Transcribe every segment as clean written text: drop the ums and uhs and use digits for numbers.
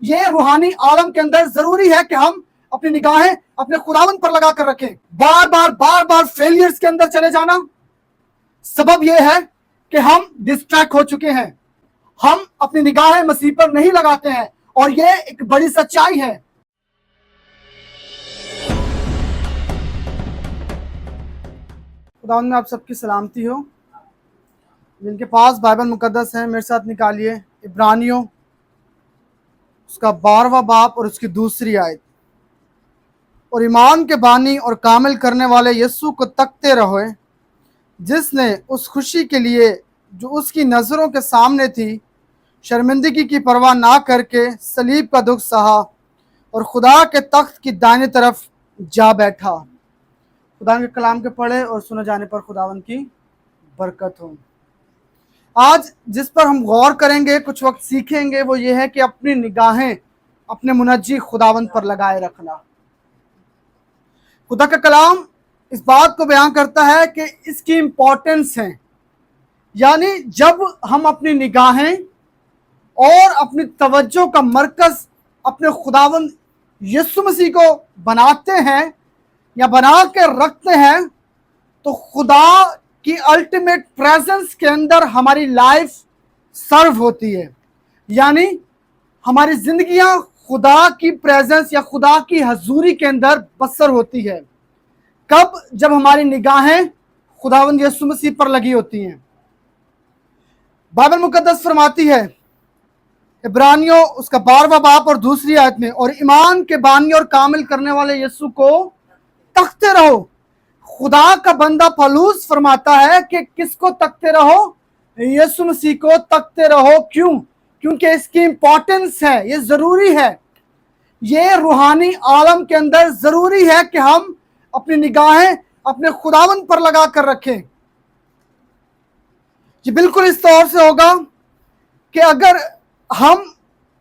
ये रूहानी आलम के अंदर जरूरी है कि हम अपनी निगाहें अपने खुदावंद पर लगा कर रखें। बार बार फेलियर्स के अंदर चले जाना, सबब यह है कि हम डिस्ट्रैक्ट हो चुके हैं, हम अपनी निगाहें मसीह पर नहीं लगाते हैं, और ये एक बड़ी सच्चाई है। खुदावंद में आप सबकी सलामती हो। जिनके पास बाइबल मुकद्दस है मेरे साथ निकालिए इब्रानियों उसका 12वां बाब और उसकी दूसरी आयत। और ईमान के बानी और कामिल करने वाले यीशु को तकते रहो, जिसने उस खुशी के लिए जो उसकी नज़रों के सामने थी शर्मिंदगी की परवाह ना करके सलीब का दुख सहा और खुदा के तख्त की दाहिनी तरफ जा बैठा। खुदा के कलाम के पढ़े और सुने जाने पर खुदावन की बरकत हो। आज जिस पर हम गौर करेंगे, कुछ वक्त सीखेंगे, वो ये है कि अपनी निगाहें अपने मुनज्जी खुदावंद पर लगाए रखना। खुदा का कलाम इस बात को बयान करता है कि इसकी इम्पोर्टेंस है, यानी जब हम अपनी निगाहें और अपनी तवज्जो का मरकज अपने खुदावंद यीशु मसीह को बनाते हैं या बना के रखते हैं, तो खुदा की अल्टीमेट प्रेजेंस के अंदर हमारी लाइफ सर्व होती है। यानी हमारी जिंदगियां खुदा की प्रेजेंस या खुदा की हजूरी के अंदर बसर होती है। कब? जब हमारी निगाहें खुदावंद यीशु मसीह पर लगी होती हैं। बाइबल मुकद्दस फरमाती है इब्रानियों उसका 12वां बाब और दूसरी आयत में, और ईमान के बानी और कामिल करने वाले यीशु को तकते रहो। खुदा का बंदा पौलुस फरमाता है कि किसको तकते रहो? यीशु मसीह को तकते रहो। क्यों? क्योंकि इसकी इंपॉर्टेंस है, ये जरूरी है, ये रूहानी आलम के अंदर जरूरी है कि हम अपनी निगाहें अपने खुदावंद पर लगा कर रखें। ये बिल्कुल इस तौर से होगा कि अगर हम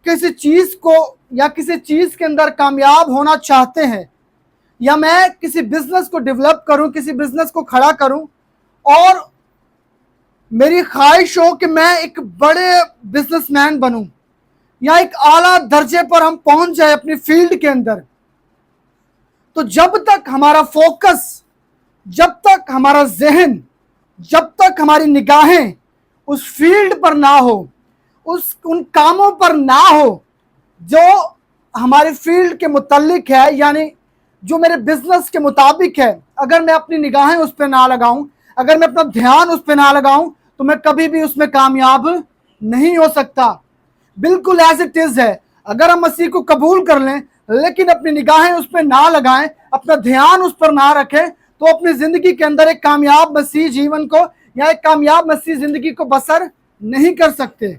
किसी चीज को या किसी चीज के अंदर कामयाब होना चाहते हैं, या मैं किसी बिजनेस को डेवलप करूं, किसी बिजनेस को खड़ा करूं, और मेरी ख्वाहिश हो कि मैं एक बड़े बिजनेसमैन बनूं या एक आला दर्जे पर हम पहुंच जाए अपनी फील्ड के अंदर, तो जब तक हमारा फोकस, जब तक हमारा जहन, जब तक हमारी निगाहें उस फील्ड पर ना हो, उन कामों पर ना हो जो हमारी फील्ड के मुतालिक है, यानी जो मेरे बिजनेस के मुताबिक है, अगर मैं अपनी निगाहें उस पर ना लगाऊं, अगर मैं अपना ध्यान उस पर ना लगाऊं, तो मैं कभी भी उसमें कामयाब नहीं हो सकता। बिल्कुल एज इट इज है। अगर हम मसीह को कबूल कर लें लेकिन अपनी निगाहें उस पर ना लगाएं, अपना ध्यान उस पर ना रखें, तो अपनी जिंदगी के अंदर एक कामयाब मसीह जीवन को या एक कामयाब मसीह जिंदगी को बसर नहीं कर सकते।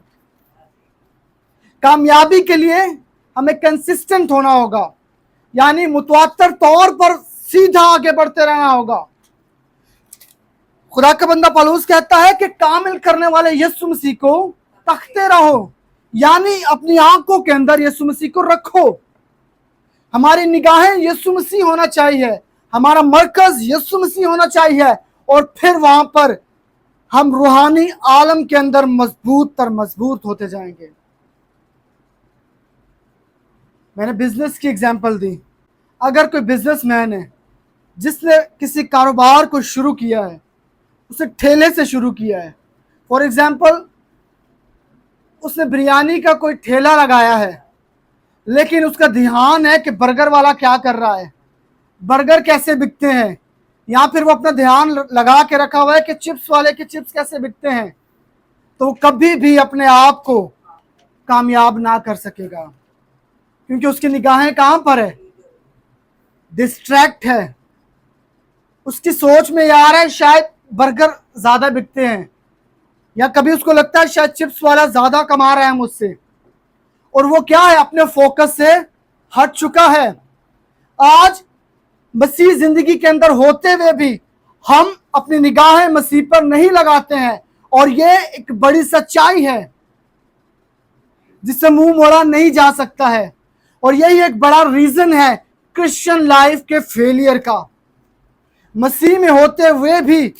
कामयाबी के लिए हमें कंसिस्टेंट होना होगा, यानी मुतवातर तौर पर सीधा आगे बढ़ते रहना होगा। खुदा का बंदा पौलुस कहता है कि कामिल करने वाले यीशु मसीह को तकते रहो, यानी अपनी आंखों के अंदर यीशु मसीह को रखो। हमारी निगाहें यीशु मसीह होना चाहिए, हमारा मरकज यीशु मसीह होना चाहिए, और फिर वहां पर हम रूहानी आलम के अंदर मजबूत होते जाएंगे। मैंने बिजनेस की एग्जांपल दी। अगर कोई बिजनेसमैन है जिसने किसी कारोबार को शुरू किया है, उसे ठेले से शुरू किया है, फॉर एग्जांपल उसने बिरयानी का कोई ठेला लगाया है, लेकिन उसका ध्यान है कि बर्गर वाला क्या कर रहा है, बर्गर कैसे बिकते हैं, या फिर वो अपना ध्यान लगा के रखा हुआ है कि चिप्स वाले के चिप्स कैसे बिकते हैं, तो वो कभी भी अपने आप को कामयाब ना कर सकेगा, क्योंकि उसकी निगाहें कहां पर है? डिस्ट्रैक्ट है। उसकी सोच में यार है शायद बर्गर ज्यादा बिकते हैं, या कभी उसको लगता है शायद चिप्स वाला ज्यादा कमा रहा है मुझसे, और वो क्या है? अपने फोकस से हट चुका है। आज मसीह जिंदगी के अंदर होते हुए भी हम अपनी निगाहें मसीह पर नहीं लगाते हैं, और ये एक बड़ी सच्चाई है जिससे मुंह मोड़ा नहीं जा सकता है, और यही एक बड़ा रीजन है क्रिश्चियन लाइफ के फेलियर का। मसीह में होते हुए भी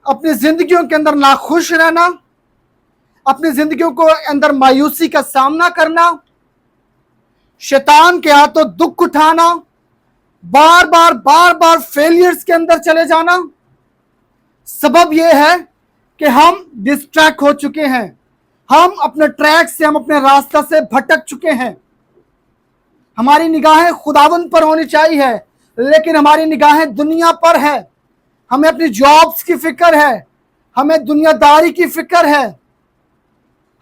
अपनी जिंदगियों के अंदर नाखुश रहना, अपनी जिंदगियों को अंदर मायूसी का सामना करना, शैतान के हाथों दुख उठाना, बार बार फेलियर्स के अंदर चले जाना, सबब यह है कि हम डिस्ट्रैक्ट हो चुके हैं, हम अपने ट्रैक से, हम अपने रास्ता से भटक चुके हैं। हमारी निगाहें खुदावंद पर होनी चाहिए, लेकिन हमारी निगाहें दुनिया पर है। हमें अपनी जॉब्स की फिक्र है, हमें दुनियादारी की फिक्र है,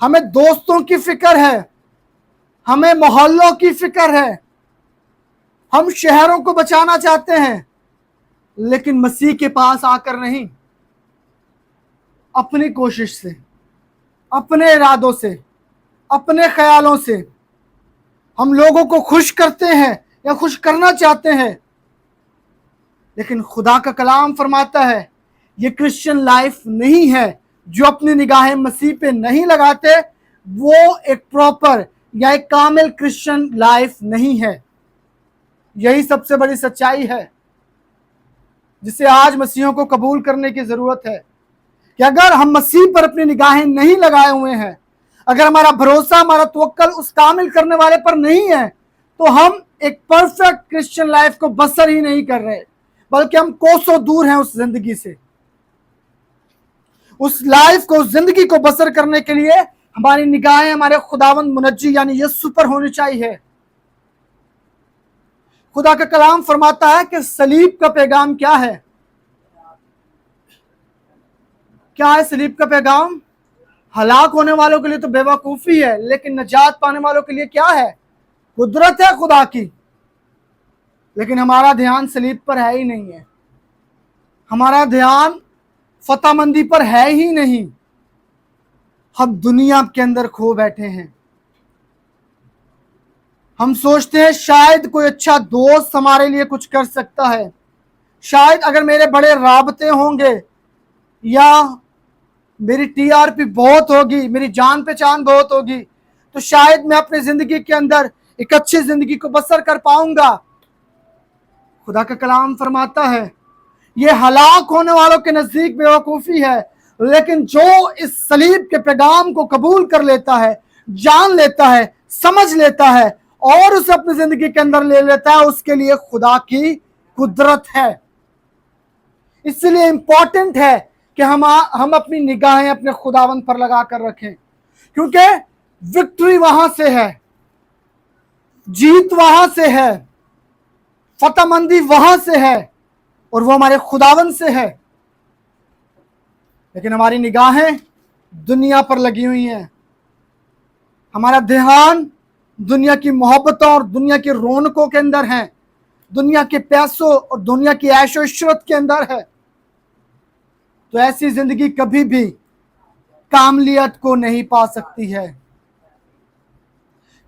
हमें दोस्तों की फिक्र है, हमें मोहल्लों की फिक्र है, हम शहरों को बचाना चाहते हैं, लेकिन मसीह के पास आकर नहीं। अपनी कोशिश से, अपने इरादों से, अपने ख्यालों से हम लोगों को खुश करते हैं या खुश करना चाहते हैं, लेकिन खुदा का कलाम फरमाता है ये क्रिश्चियन लाइफ नहीं है। जो अपनी निगाहें मसीह पे नहीं लगाते वो एक प्रॉपर या एक कामिल क्रिश्चियन लाइफ नहीं है। यही सबसे बड़ी सच्चाई है जिसे आज मसीहों को कबूल करने की जरूरत है कि अगर हम मसीह पर अपनी निगाहें नहीं लगाए हुए हैं, अगर हमारा भरोसा, हमारा तवक्कल उस कामिल करने वाले पर नहीं है, तो हम एक परफेक्ट क्रिश्चियन लाइफ को बसर ही नहीं कर रहे, बल्कि हम कोसों दूर हैं उस जिंदगी से। उस लाइफ को, उस जिंदगी को बसर करने के लिए हमारी निगाहें हमारे खुदावंद मुनज्जी यानी यीशु पर होनी चाहिए। खुदा का कलाम फरमाता है कि सलीब का पैगाम क्या है? क्या है सलीब का पैगाम? हलाक होने वालों के लिए तो बेवकूफी है, लेकिन नजात पाने वालों के लिए क्या है? कुदरत है खुदा की। लेकिन हमारा ध्यान सलीब पर है ही नहीं है, हमारा ध्यान फतहमंदी पर है ही नहीं। हम दुनिया के अंदर खो बैठे हैं। हम सोचते हैं शायद कोई अच्छा दोस्त हमारे लिए कुछ कर सकता है, शायद अगर मेरे बड़े राबते होंगे या मेरी टीआरपी बहुत होगी, मेरी जान पहचान बहुत होगी, तो शायद मैं अपनी जिंदगी के अंदर एक अच्छी जिंदगी को बसर कर पाऊंगा। खुदा का कलाम फरमाता है ये हलाक होने वालों के नजदीक बेवकूफी है, लेकिन जो इस सलीब के पैगाम को कबूल कर लेता है, जान लेता है, समझ लेता है और उसे अपनी जिंदगी के अंदर ले लेता है, उसके लिए खुदा की कुदरत है। इसलिए इंपॉर्टेंट है कि हम अपनी निगाहें अपने खुदावंद पर लगा कर रखें, क्योंकि विक्ट्री वहां से है, जीत वहां से है, फतहमंदी वहां से है और वो हमारे खुदावंद से है। लेकिन हमारी निगाहें दुनिया पर लगी हुई हैं, हमारा ध्यान दुनिया की मोहब्बतों और दुनिया की रौनकों के अंदर है, दुनिया के पैसों और दुनिया की ऐशो इशरत के अंदर है। तो ऐसी जिंदगी कभी भी कामलियत को नहीं पा सकती है।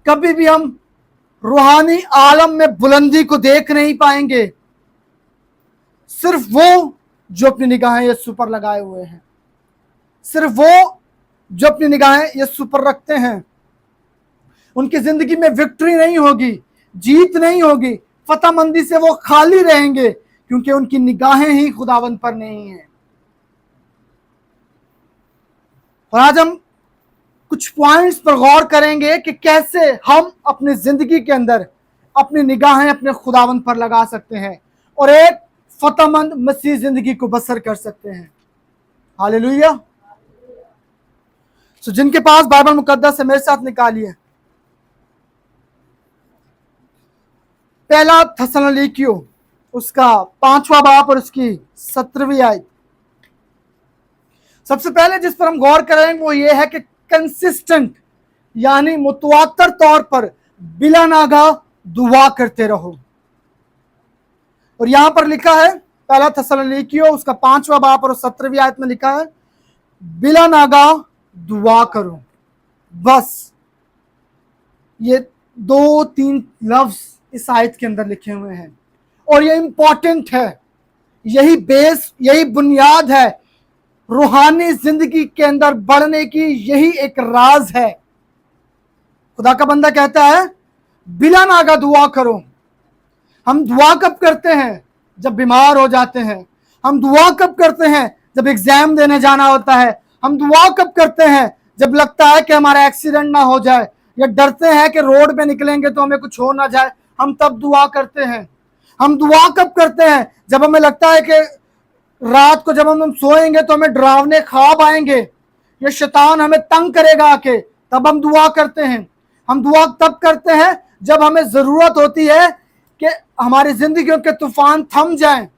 कभी भी हम रूहानी आलम में बुलंदी को देख नहीं पाएंगे। सिर्फ वो जो अपनी निगाहें यीशु पर लगाए हुए हैं, सिर्फ वो जो अपनी निगाहें यीशु पर रखते हैं, उनकी जिंदगी में विक्ट्री नहीं होगी, जीत नहीं होगी, फतहमंदी से वो खाली रहेंगे, क्योंकि उनकी निगाहें ही खुदावंद पर नहीं है। और आज हम कुछ पॉइंट्स पर गौर करेंगे कि कैसे हम अपनी जिंदगी के अंदर अपनी निगाहें अपने खुदावंद पर लगा सकते हैं और एक फतहमंद मसीह जिंदगी को बसर कर सकते हैं। हालेलुया। सो जिनके पास बाइबल मुकद्दस है मेरे साथ निकालिए पहला थस्सलुनीकियों उसका 5वां बाब और उसकी 17वीं आयत। सबसे पहले जिस पर हम गौर करेंगे वो ये है कि कंसिस्टेंट यानी मुतवातर तौर पर बिला नागा दुआ करते रहो। और यहां पर लिखा है पहला थस्सलुनीकियों उसका 5वां बाब और 17वीं आयत में लिखा है बिला नागा दुआ करो। बस ये 2-3 लफ्ज इस आयत के अंदर लिखे हुए हैं और ये इंपॉर्टेंट है। यही बेस, यही बुनियाद है रूहानी जिंदगी के अंदर बढ़ने की, यही एक राज है। खुदा का बंदा कहता है बिला नागा दुआ करो। हम दुआ कब करते हैं? जब बीमार हो जाते हैं। हम दुआ कब करते हैं? जब एग्जाम देने जाना होता है। हम दुआ कब करते हैं? जब लगता है कि हमारा एक्सीडेंट ना हो जाए या डरते हैं कि रोड पे निकलेंगे तो हमें कुछ हो ना जाए, हम तब दुआ करते हैं। हम दुआ कब करते हैं? जब हमें लगता है कि रात को जब हम सोएंगे तो हमें डरावने ख्वाब आएंगे, ये शैतान हमें तंग करेगा आके, तब हम दुआ करते हैं। हम दुआ तब करते हैं जब हमें जरूरत होती है कि हमारी जिंदगियों के तूफान थम जाएं।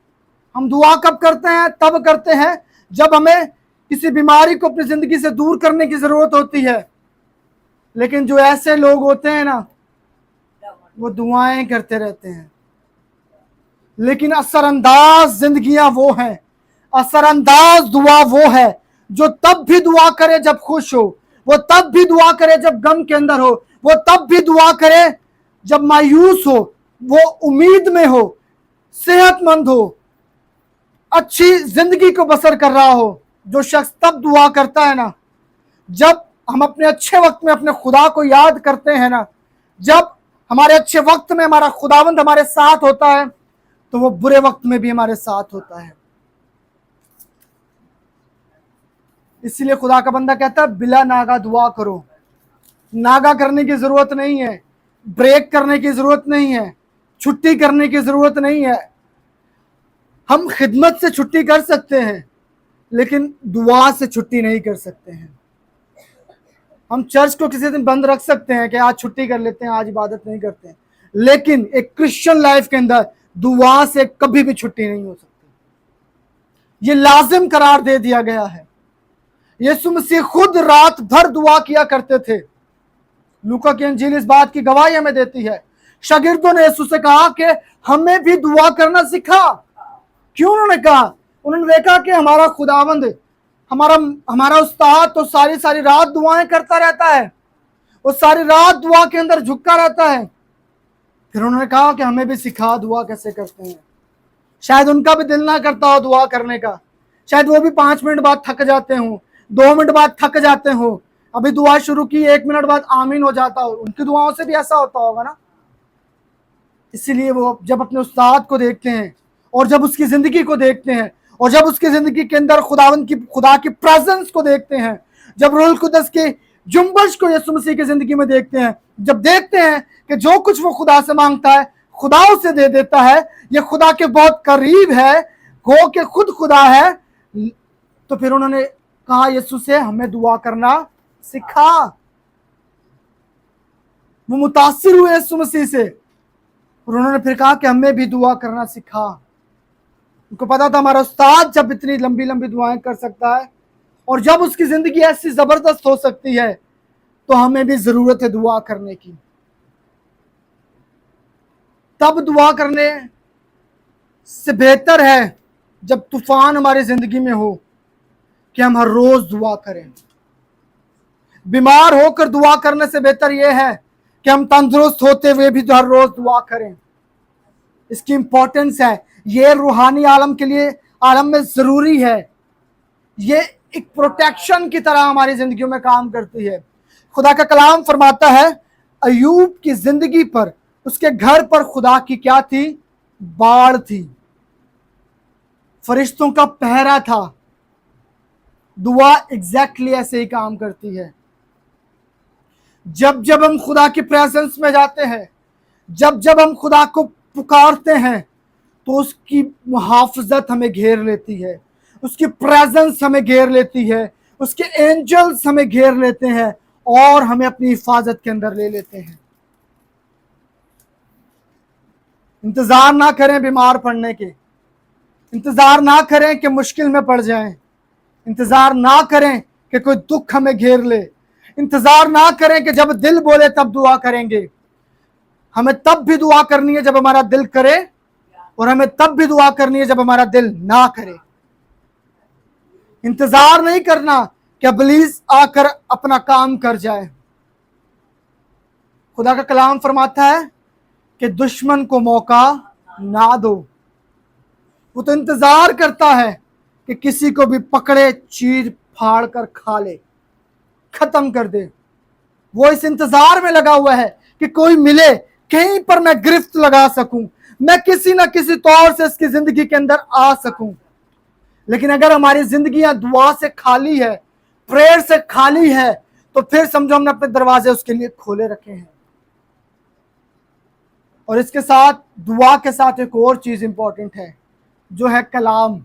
हम दुआ कब करते हैं? तब करते हैं जब हमें किसी बीमारी को अपनी जिंदगी से दूर करने की जरूरत होती है। लेकिन जो ऐसे लोग होते हैं ना, वो दुआएं करते रहते हैं, लेकिन असरअंदाज जिंदगियां वो हैं, असरअंदाज दुआ वो है जो तब भी दुआ करे जब खुश हो, वो तब भी दुआ करे जब गम के अंदर हो, वो तब भी दुआ करे जब मायूस हो, वो उम्मीद में हो, सेहतमंद हो, अच्छी जिंदगी को बसर कर रहा हो। जो शख्स तब दुआ करता है ना, जब हम अपने अच्छे वक्त में अपने खुदा को याद करते हैं ना, जब हमारे अच्छे वक्त में हमारा खुदावंद हमारे साथ होता है, तो वो बुरे वक्त में भी हमारे साथ होता है। इसलिए खुदा का बंदा कहता है बिला नागा दुआ करो। नागा करने की जरूरत नहीं है, ब्रेक करने की जरूरत नहीं है, छुट्टी करने की जरूरत नहीं है। हम खिदमत से छुट्टी कर सकते हैं, लेकिन दुआ से छुट्टी नहीं कर सकते हैं। हम चर्च को किसी दिन बंद रख सकते हैं कि आज छुट्टी कर लेते हैं, आज इबादत नहीं करते हैं, लेकिन एक क्रिश्चियन लाइफ के अंदर दुआ से कभी भी छुट्टी नहीं हो सकती। ये लाजिम करार दे दिया गया है। यीशु मसीह खुद रात भर दुआ किया करते थे। लूका की इंजील इस बात की गवाही हमें देती है। शागिर्दों ने यीशु से कहा कि हमें भी दुआ करना सिखा। क्यों उन्होंने कहा? उन्होंने देखा कि हमारा खुदावंद, हमारा उस्ताद तो सारी सारी रात दुआएं करता रहता है, वो सारी रात दुआ के अंदर झुका रहता है। फिर उन्होंने कहा कि हमें भी सिखा दुआ कैसे करते हैं। शायद उनका भी दिल ना करता हो दुआ करने का, शायद वो भी 5 मिनट बाद थक जाते हो, 2 मिनट बाद थक जाते हो, अभी दुआ शुरू की 1 मिनट बाद आमीन हो जाता हो। उनकी दुआओं से भी ऐसा होता होगा ना। इसीलिए वो जब अपने उस्ताद को देखते हैं और जब उसकी जिंदगी को देखते हैं और जब उसकी जिंदगी के अंदर खुदा की प्रेजेंस को देखते हैं, जब रूहुल कुद्दस की जुम्बश को यीशु मसीह की जिंदगी में देखते हैं, जब देखते हैं कि जो कुछ वो खुदा से मांगता है खुदा उसे दे देता है, ये खुदा के बहुत करीब है, गो के खुद खुदा है, तो फिर उन्होंने कहा यीशु से हमें दुआ करना सिखा। वो मुतासिर हुए यीशु मसीह से और उन्होंने फिर कहा कि हमें भी दुआ करना सिखा। उनको पता था हमारा उस्ताद जब इतनी लंबी लंबी दुआएं कर सकता है और जब उसकी जिंदगी ऐसी जबरदस्त हो सकती है, तो हमें भी जरूरत है दुआ करने की। तब दुआ करने से बेहतर है जब तूफान हमारी जिंदगी में हो कि हम हर रोज दुआ करें। बीमार होकर दुआ करने से बेहतर यह है कि हम तंदुरुस्त होते हुए भी हर रोज दुआ करें। इसकी इंपॉर्टेंस है, ये रूहानी आलम के लिए, आलम में जरूरी है। ये एक प्रोटेक्शन की तरह हमारी जिंदगियों में काम करती है। खुदा का कलाम फरमाता है अयूब की जिंदगी पर, उसके घर पर खुदा की क्या थी? बाढ़ थी, फरिश्तों का पहरा था। दुआ एग्जैक्टली ऐसे ही काम करती है। जब जब हम खुदा की प्रेजेंस में जाते हैं, जब जब हम खुदा को पुकारते हैं, तो उसकी मुहाफजत हमें घेर लेती है, उसकी प्रेजेंस हमें घेर लेती है, उसके एंजल्स हमें घेर लेते हैं और हमें अपनी हिफाजत के अंदर ले लेते हैं। इंतजार ना करें बीमार पड़ने के, इंतजार ना करें कि मुश्किल में पड़ जाएं, इंतजार ना करें कि कोई दुख हमें घेर ले, इंतजार ना करें कि जब दिल बोले तब दुआ करेंगे। हमें तब भी दुआ करनी है जब हमारा दिल करे और हमें तब भी दुआ करनी है जब हमारा दिल ना करे। इंतजार नहीं करना कि इब्लीस आकर अपना काम कर जाए। खुदा का कलाम फरमाता है कि दुश्मन को मौका ना दो। वो तो इंतजार करता है कि किसी को भी पकड़े, चीर फाड़ कर खा ले, खत्म कर दे। वो इस इंतजार में लगा हुआ है कि कोई मिले, कहीं पर मैं गिरफ्त लगा सकूं, मैं किसी ना किसी तौर से इसकी जिंदगी के अंदर आ सकूं। लेकिन अगर हमारी जिंदगियां दुआ से खाली है, प्रेयर से खाली है, तो फिर समझो हमने अपने दरवाजे उसके लिए खोले रखे हैं। और इसके साथ दुआ के साथ एक और चीज इंपॉर्टेंट है, जो है कलाम।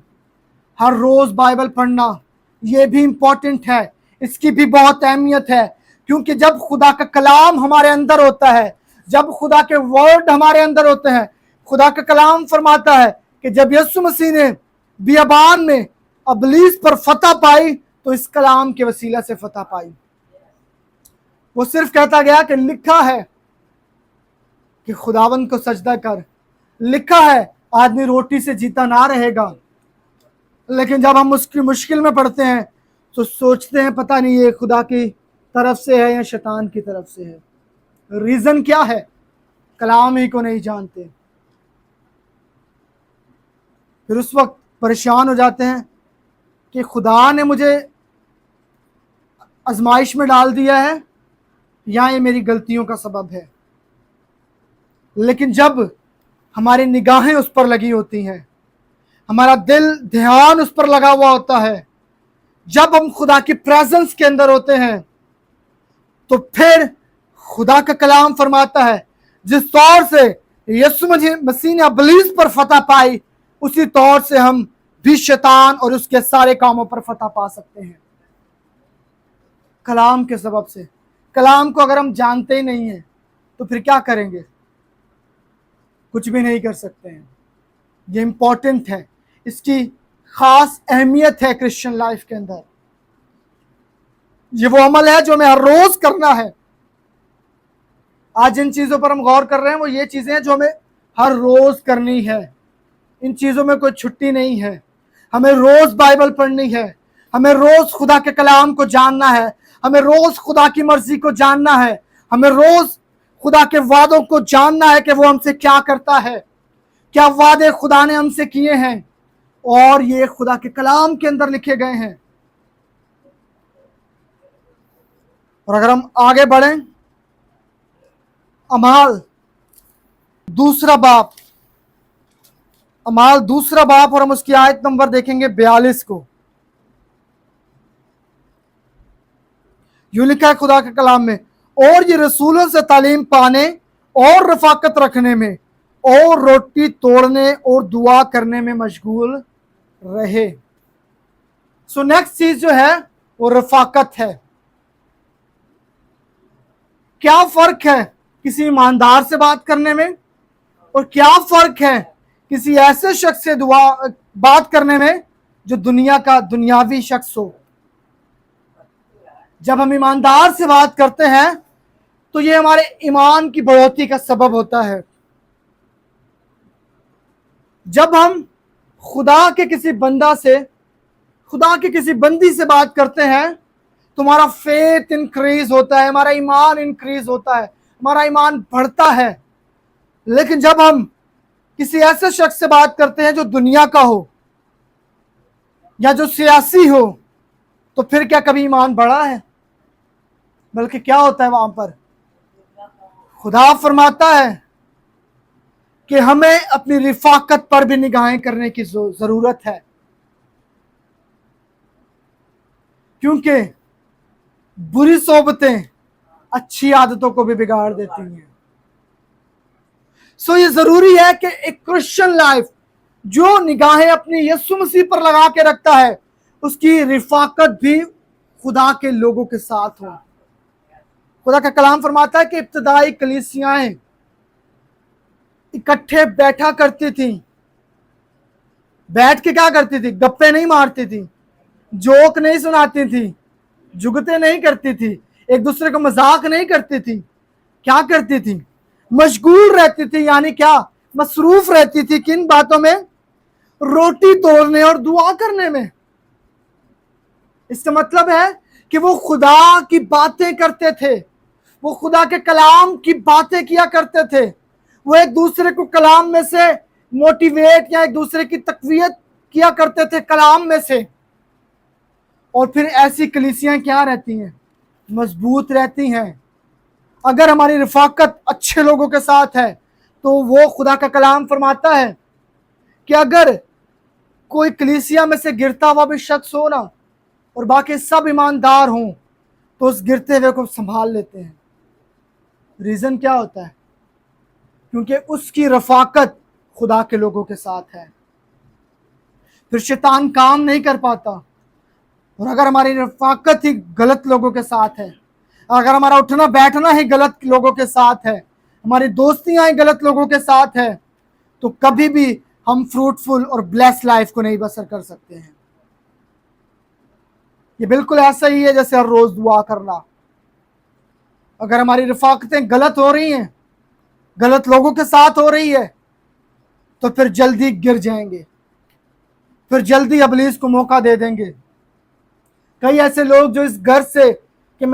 हर रोज बाइबल पढ़ना ये भी इंपॉर्टेंट है, इसकी भी बहुत अहमियत है। क्योंकि जब खुदा का कलाम हमारे अंदर होता है, जब खुदा के वर्ड हमारे अंदर होते हैं, खुदा का कलाम फरमाता है कि जब यीशु मसीह ने बियाबान में इब्लीस पर फतह पाई तो इस कलाम के वसीला से फतह पाई। वो सिर्फ कहता गया कि लिखा है कि खुदावन को सजदा कर, लिखा है आदमी रोटी से जीता ना रहेगा। लेकिन जब हम उसकी मुश्किल में पड़ते हैं तो सोचते हैं पता नहीं ये खुदा की तरफ से है या शैतान की तरफ से है। रीजन क्या है? कलाम ही को नहीं जानते। फिर उस वक्त परेशान हो जाते हैं कि खुदा ने मुझे आजमाइश में डाल दिया है या ये मेरी गलतियों का सबब है। लेकिन जब हमारी निगाहें उस पर लगी होती हैं, हमारा दिल ध्यान उस पर लगा हुआ होता है, जब हम खुदा की प्रेजेंस के अंदर होते हैं, तो फिर खुदा का कलाम फरमाता है जिस तौर से यीशु मसीह ने इब्लीस पर फतह पाई, उसी तौर से हम भी शैतान और उसके सारे कामों पर फतह पा सकते हैं कलाम के सबब से। कलाम को अगर हम जानते ही नहीं हैं तो फिर क्या करेंगे? कुछ भी नहीं कर सकते हैं। ये इंपॉर्टेंट है, इसकी खास अहमियत है क्रिश्चियन लाइफ के अंदर। ये वो अमल है जो हमें हर रोज करना है। आज जिन चीजों पर हम गौर कर रहे हैं वो ये चीजें हैं जो हमें हर रोज करनी है। इन चीजों में कोई छुट्टी नहीं है। हमें रोज बाइबल पढ़नी है, हमें रोज खुदा के कलाम को जानना है, हमें रोज खुदा की मर्जी को जानना है, हमें रोज खुदा के वादों को जानना है कि वो हमसे क्या करता है, क्या वादे खुदा ने हमसे किए हैं, और ये खुदा के कलाम के अंदर लिखे गए हैं। और अगर हम आगे बढ़ें, अमाल दूसरा बाप और हम उसकी आयत नंबर देखेंगे 42 को। यूं लिखा है खुदा के कलाम में, और ये रसूलों से तालीम पाने और रफाकत रखने में और रोटी तोड़ने और दुआ करने में मशगूल रहे। सो नेक्स्ट चीज जो है वो रफाकत है। क्या फर्क है किसी ईमानदार से बात करने में और क्या फर्क है किसी ऐसे शख्स से बात करने में जो दुनिया का दुनियावी शख्स हो? जब हम ईमानदार से बात करते हैं तो ये हमारे ईमान की बढ़ोतरी का सबब होता है। जब हम खुदा के किसी बंदी से बात करते हैं तो हमारा फेथ इंक्रीज होता है, हमारा ईमान इंक्रीज होता है, हमारा ईमान बढ़ता है। लेकिन जब हम किसी ऐसे शख्स से बात करते हैं जो दुनिया का हो या जो सियासी हो, तो फिर क्या कभी ईमान बढ़ा है? बल्कि क्या होता है वहां पर? खुदा फरमाता है कि हमें अपनी रिफाकत पर भी निगाहें करने की जरूरत है, क्योंकि बुरी सोबतें अच्छी आदतों को भी बिगाड़ देती हैं। सो ये जरूरी है कि एक क्रिश्चियन लाइफ जो निगाहें अपनी यीशु मसीह पर लगा के रखता है, उसकी रिफाकत भी खुदा के लोगों के साथ हो। खुदा का कलाम फरमाता है कि इब्तदाई कलीसियाएं इकट्ठे बैठा करती थी। बैठ के क्या करती थी? गप्पे नहीं मारती थी, जोक नहीं सुनाती थी, जुगते नहीं करती थी, एक दूसरे को मजाक नहीं करती थी। क्या करती थी? मशगूल रहती थी। यानी क्या? मसरूफ रहती थी। किन बातों में? रोटी तोड़ने और दुआ करने में। इसका मतलब है कि वो खुदा की बातें करते थे, वो खुदा के कलाम की बातें किया करते थे, वो एक दूसरे को कलाम में से मोटिवेट या एक दूसरे की तकवीयत किया करते थे कलाम में से। और फिर ऐसी कलीसियां क्या रहती हैं? मजबूत रहती हैं। अगर हमारी रिफाकत अच्छे लोगों के साथ है तो वो खुदा का कलाम फरमाता है कि अगर कोई कलीसिया में से गिरता हुआ भी शख्स हो ना और बाकी सब ईमानदार हों, तो उस गिरते हुए को संभाल लेते हैं। रीज़न क्या होता है? क्योंकि उसकी रफाकत खुदा के लोगों के साथ है, फिर शैतान काम नहीं कर पाता। और अगर हमारी रफाकत ही गलत लोगों के साथ है, अगर हमारा उठना बैठना ही गलत लोगों के साथ है, हमारी दोस्तियां ही गलत लोगों के साथ है, तो कभी भी हम फ्रूटफुल और ब्लेस लाइफ को नहीं बसर कर सकते हैं। ये बिल्कुल ऐसा ही है जैसे हर रोज दुआ करना। अगर हमारी रफाकतें गलत हो रही हैं, गलत लोगों के साथ हो रही है, तो फिर जल्दी गिर जाएंगे, फिर जल्दी इब्लीस को मौका दे देंगे। कई ऐसे लोग जो इस घर से कि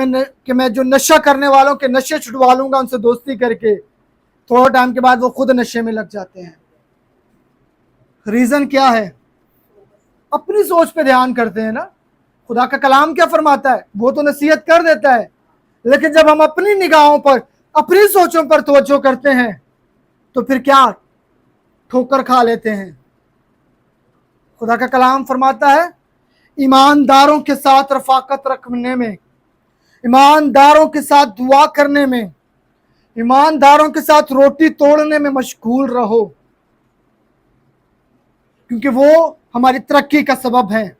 मैं जो नशा करने वालों के नशे छुड़वा लूंगा उनसे दोस्ती करके, थोड़ा टाइम के बाद वो खुद नशे में लग जाते हैं। रीजन क्या है? अपनी सोच पे ध्यान करते हैं ना। खुदा का कलाम क्या फरमाता है? वो तो नसीहत कर देता है, लेकिन जब हम अपनी निगाहों पर, अपनी सोचों पर तवज्जो करते हैं, तो फिर क्या ठोकर खा लेते हैं। खुदा का कलाम फरमाता है, ईमानदारों के साथ रफाकत रखने में, ईमानदारों के साथ दुआ करने में, ईमानदारों के साथ रोटी तोड़ने में मशगूल रहो, क्योंकि वो हमारी तरक्की का सबब है।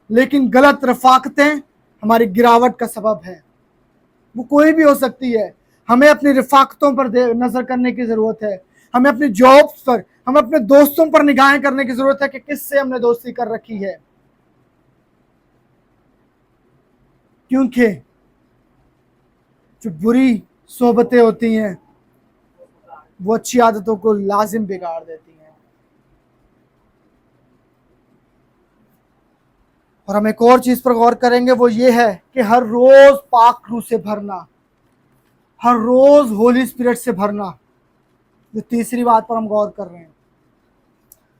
लेकिन गलत रफाकतें हमारी गिरावट का सबब है। वो कोई भी हो सकती है। हमें अपनी रफाकतों पर नजर करने की जरूरत है। हमें अपनी जॉब्स पर, हमें अपने दोस्तों पर निगाहें करने की जरूरत है कि किससे हमने दोस्ती कर रखी है। क्योंकि जो बुरी सोबतें होती हैं वो अच्छी आदतों को लाजिम बिगाड़ देती हैं। और हम एक और चीज पर गौर करेंगे, वो ये है कि हर रोज पाक रूह से भरना, हर रोज होली स्पिरिट से भरना। जो तीसरी बात पर हम गौर कर रहे हैं,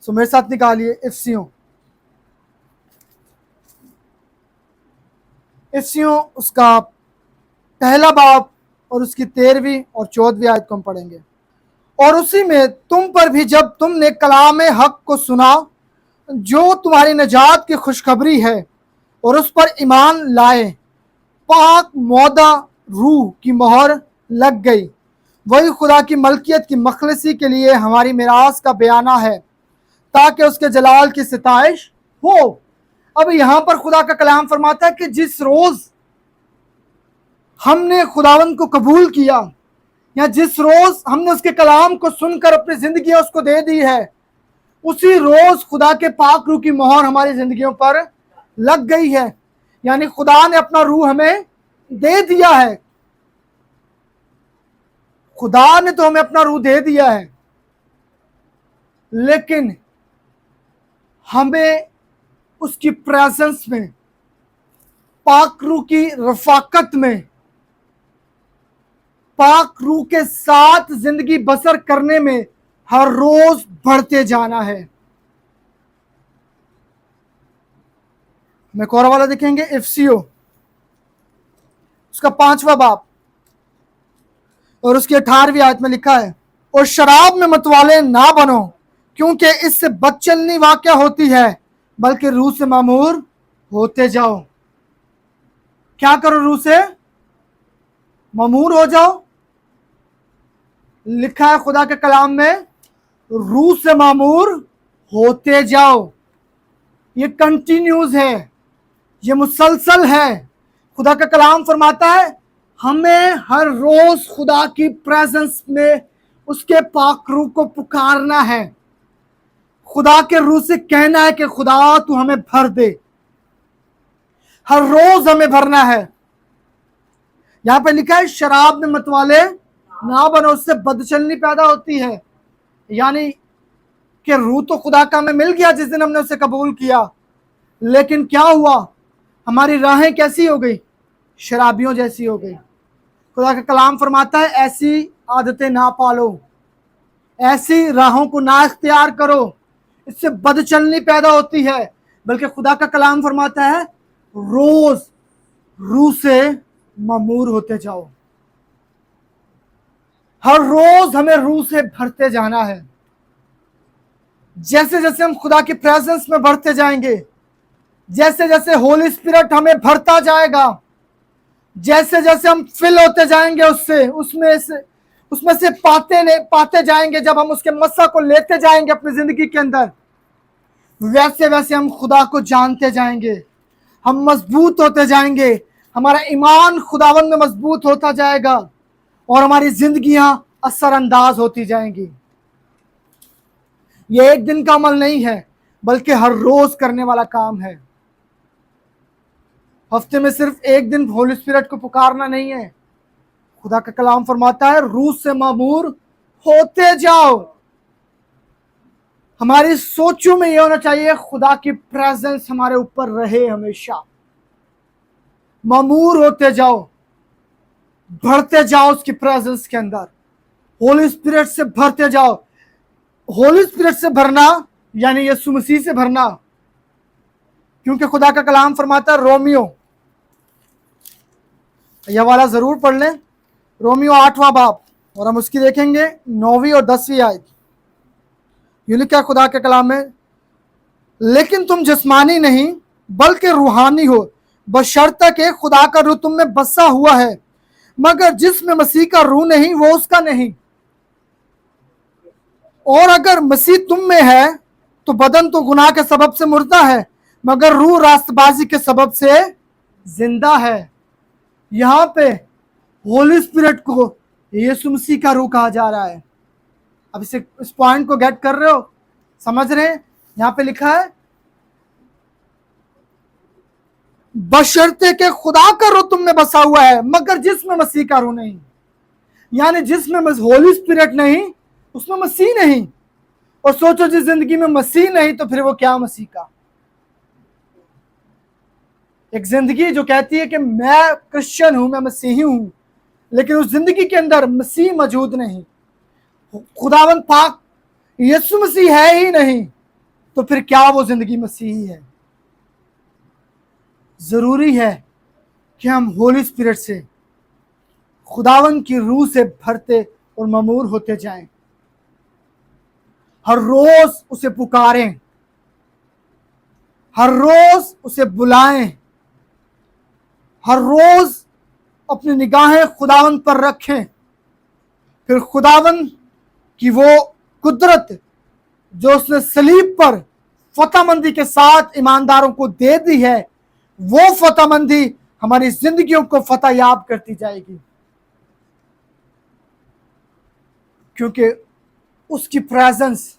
सो मेरे साथ निकालिए इफ्सियों उसका पहला बाब और उसकी 13वीं और 14वीं आयत को हम पढ़ेंगे। और उसी में तुम पर भी जब तुमने कलाम हक को सुना, जो तुम्हारी नजात की खुशखबरी है, और उस पर ईमान लाए, पाक मौदा रूह की मोहर लग गई। वही खुदा की मलकियत की मखलसी के लिए हमारी मिरास का बयाना है, ताकि उसके जलाल की सिताइश हो। अब यहां पर खुदा का कलाम फरमाता है कि जिस रोज हमने खुदावंद को कबूल किया, या जिस रोज हमने उसके कलाम को सुनकर अपनी जिंदगी उसको दे दी है, उसी रोज खुदा के पाक रूह की मोहर हमारी जिंदगियों पर लग गई है। यानी खुदा ने अपना रूह हमें दे दिया है। खुदा ने तो हमें अपना रूह दे दिया है, लेकिन हमें उसकी प्रेजेंस में, पाक रूह की रफाकत में, पाक रूह के साथ जिंदगी बसर करने में हर रोज बढ़ते जाना है। हम एक और वाला देखेंगे, इफ्सियो उसका 5वां बाब और उसकी 18वीं आयत में लिखा है, और शराब में मतवाले ना बनो, क्योंकि इससे बदचलनी वाक़या होती है, बल्कि रूह से मामूर होते जाओ। क्या करो? रूह से मामूर हो जाओ। लिखा है खुदा के कलाम में, रूह से मामूर होते जाओ। ये कंटिन्यूज है, ये मुसलसल है। खुदा का कलाम फरमाता है हमें हर रोज खुदा की प्रेजेंस में उसके पाक रूह को पुकारना है। खुदा के रूह से कहना है कि खुदा तू हमें भर दे। हर रोज हमें भरना है। यहां पे लिखा है शराब में मतवाले ना बनो, उससे बदचलनी पैदा होती है। यानी कि रूह तो खुदा का हमें मिल गया जिस दिन हमने उसे कबूल किया, लेकिन क्या हुआ? हमारी राहें कैसी हो गई? शराबियों जैसी हो गई। खुदा का कलाम फरमाता है ऐसी आदतें ना पालो, ऐसी राहों को ना इख्तियार करो, इससे बदचलनी पैदा होती है। बल्कि खुदा का कलाम फरमाता है रोज रूह से मामूर होते जाओ। हर रोज हमें रूह से भरते जाना है। जैसे जैसे हम खुदा की प्रेजेंस में बढ़ते जाएंगे, जैसे जैसे होली स्पिरिट हमें भरता जाएगा, जैसे जैसे हम फिल होते जाएंगे उससे, उसमें से पाते जाएंगे, जब हम उसके मस्सा को लेते जाएंगे अपनी जिंदगी के अंदर, वैसे वैसे हम खुदा को जानते जाएंगे, हम मजबूत होते जाएंगे, हमारा ईमान खुदावन में मजबूत होता जाएगा और हमारी जिंदगियां असरअंदाज होती जाएंगी। ये एक दिन का अमल नहीं है, बल्कि हर रोज करने वाला काम है। हफ्ते में सिर्फ एक दिन होली स्पिरिट को पुकारना नहीं है। खुदा का कलाम फरमाता है, रूह से मामूर होते जाओ। हमारी सोचों में यह होना चाहिए, खुदा की प्रेजेंस हमारे ऊपर रहे हमेशा। मामूर होते जाओ, बढ़ते जाओ उसकी प्रेजेंस के अंदर, होली स्पिरिट से भरते जाओ। होली स्पिरिट से भरना यानी यीशु मसीह से भरना, क्योंकि खुदा का कलाम फरमाता है, रोमियो, यह वाला जरूर पढ़ लें, रोमियो 8वां बाब, और हम उसकी देखेंगे 9वीं और 10वीं आयत। यूं लिखा खुदा के कलाम में, लेकिन तुम जिस्मानी नहीं बल्कि रूहानी हो, बशर्ते के खुदा का रूह तुम में बसा हुआ है, मगर जिसमें मसीह का रूह नहीं वो उसका नहीं। और अगर मसीह तुम में है तो बदन तो गुनाह के सबब से मुर्दा है, मगर रूह रास्तबाजी के सबब से जिंदा है। यहां पे होली स्पिरिट को यीशु मसीह का रूह कहा जा रहा है। अब इस पॉइंट को गेट कर रहे हो, समझ रहे हैं? यहां पे लिखा है, बशर्ते के खुदा का रूह तुम में बसा हुआ है, मगर जिसमें मसीह का रूह नहीं। यानी जिसमें होली स्पिरिट नहीं उसमें मसीह नहीं। और सोचो, जिस जिंदगी में मसीह नहीं तो फिर वो क्या मसीह का? एक जिंदगी जो कहती है कि मैं क्रिश्चियन हूं, मैं मसीही हूं, लेकिन उस जिंदगी के अंदर मसीह मौजूद नहीं, खुदावंद पाक यीशु मसीह है ही नहीं, तो फिर क्या वो जिंदगी मसीही है? जरूरी है कि हम होली स्पिरिट से, खुदावन की रूह से भरते और ममूर होते जाएं, हर रोज उसे पुकारें, हर रोज उसे बुलाएं, हर रोज अपनी निगाहें खुदावन पर रखें। फिर खुदावन की वो कुदरत जो उसने सलीब पर फतहमंदी के साथ ईमानदारों को दे दी है, वो फतहमंदी हमारी जिंदगियों को फतह याब करती जाएगी, क्योंकि उसकी प्रेजेंस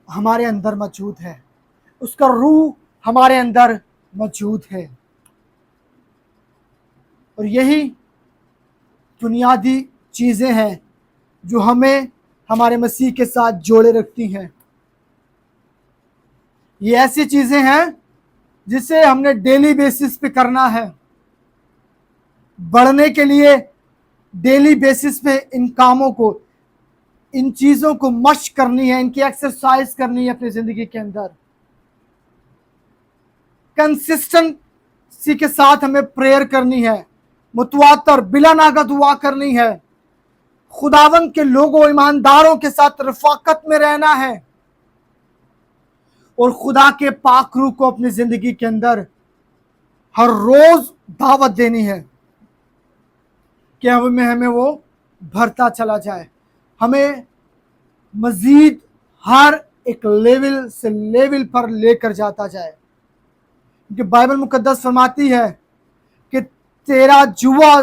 हमारे अंदर मौजूद है, उसका रूह हमारे अंदर मौजूद है। और यही बुनियादी चीजें हैं जो हमें हमारे मसीह के साथ जोड़े रखती हैं। ये ऐसी चीजें हैं जिसे हमने डेली बेसिस पे करना है। बढ़ने के लिए डेली बेसिस पे इन कामों को, इन चीजों को मश्क करनी है, इनकी एक्सरसाइज करनी है अपनी जिंदगी के अंदर। कंसिस्टेंसी के साथ हमें प्रेयर करनी है, मुतवातर बिला नागा दुआ करनी है, खुदावंद के लोगों ईमानदारों के साथ रफाकत में रहना है, और खुदा के पाक रूह को अपनी जिंदगी के अंदर हर रोज दावत देनी है कि हमें वो भरता चला जाए, हमें मजीद हर एक लेवल से लेवल पर लेकर जाता जाए। क्योंकि बाइबल मुकद्दस फरमाती है कि तेरा जुआ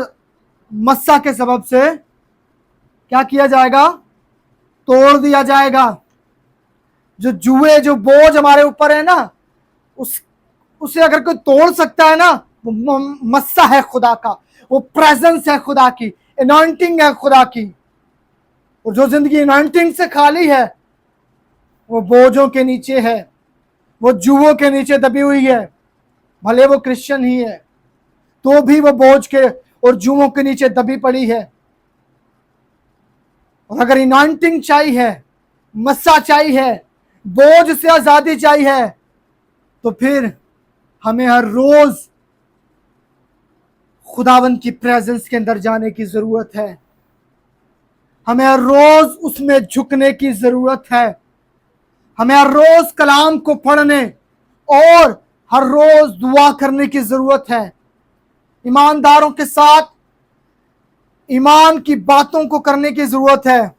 मस्सा के सबब से क्या किया जाएगा? तोड़ दिया जाएगा। जो जुए, जो बोझ हमारे ऊपर है ना, उसे अगर कोई तोड़ सकता है ना, वो मस्सा है खुदा का, वो प्रेजेंस है खुदा की, एनॉइंटिंग है खुदा की। और जो जिंदगी एनॉइंटिंग से खाली है वो बोझों के नीचे है, वो जुओं के नीचे दबी हुई है। भले वो क्रिश्चियन ही है तो भी वो बोझ के और जुओं के नीचे दबी पड़ी है। और अगर एनॉइंटिंग चाहिए, मस्सा चाहिए, बोझ से आजादी चाहिए, तो फिर हमें हर रोज खुदावंद की प्रेजेंस के अंदर जाने की जरूरत है, हमें हर रोज उसमें झुकने की जरूरत है, हमें हर रोज कलाम को पढ़ने और हर रोज दुआ करने की जरूरत है। ईमानदारों के साथ ईमान की बातों को करने की जरूरत है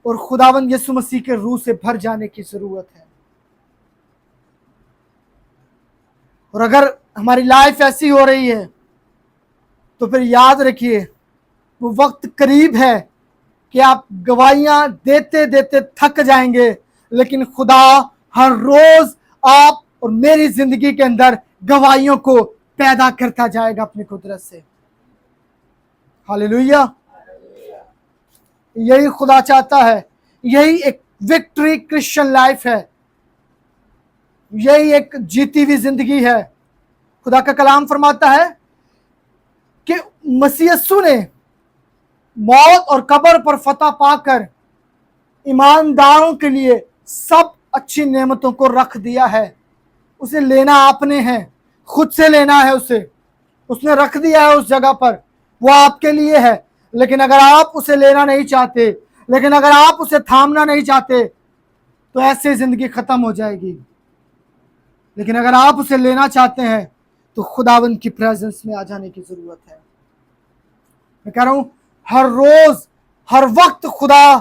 और खुदावंद यीशु मसीह के रूह से भर जाने की जरूरत है। और अगर हमारी लाइफ ऐसी हो रही है तो फिर याद रखिए वो वक्त करीब है कि आप गवाहियां देते देते थक जाएंगे, लेकिन खुदा हर रोज आप और मेरी जिंदगी के अंदर गवाहियों को पैदा करता जाएगा अपनी कुदरत से। हालेलुया। यही खुदा चाहता है, यही एक विक्ट्री क्रिश्चियन लाइफ है, यही एक जीती हुई जिंदगी है। खुदा का कलाम फरमाता है कि मसीह यीशु ने मौत और कब्र पर फतह पाकर ईमानदारों के लिए सब अच्छी नेमतों को रख दिया है। उसे लेना आपने है, खुद से लेना है उसे, उसने रख दिया है उस जगह पर, वो आपके लिए है। लेकिन अगर आप उसे लेना नहीं चाहते, लेकिन अगर आप उसे थामना नहीं चाहते तो ऐसे जिंदगी खत्म हो जाएगी। लेकिन अगर आप उसे लेना चाहते हैं तो खुदावंद की प्रेजेंस में आ जाने की जरूरत है। मैं कह रहा हूं हर रोज हर वक्त खुदा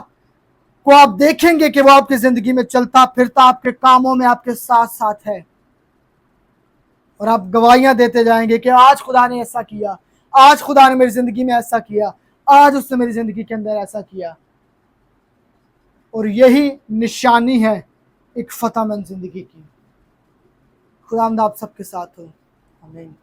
को आप देखेंगे कि वो आपकी जिंदगी में चलता फिरता आपके कामों में आपके साथ साथ है, और आप गवाहियां देते जाएंगे कि आज खुदा ने ऐसा किया, आज खुदा ने मेरी जिंदगी में ऐसा किया, आज उसने मेरी जिंदगी के अंदर ऐसा किया। और यही निशानी है एक फतहमंद जिंदगी की। खुदावंद आप सबके साथ हो। आमीन।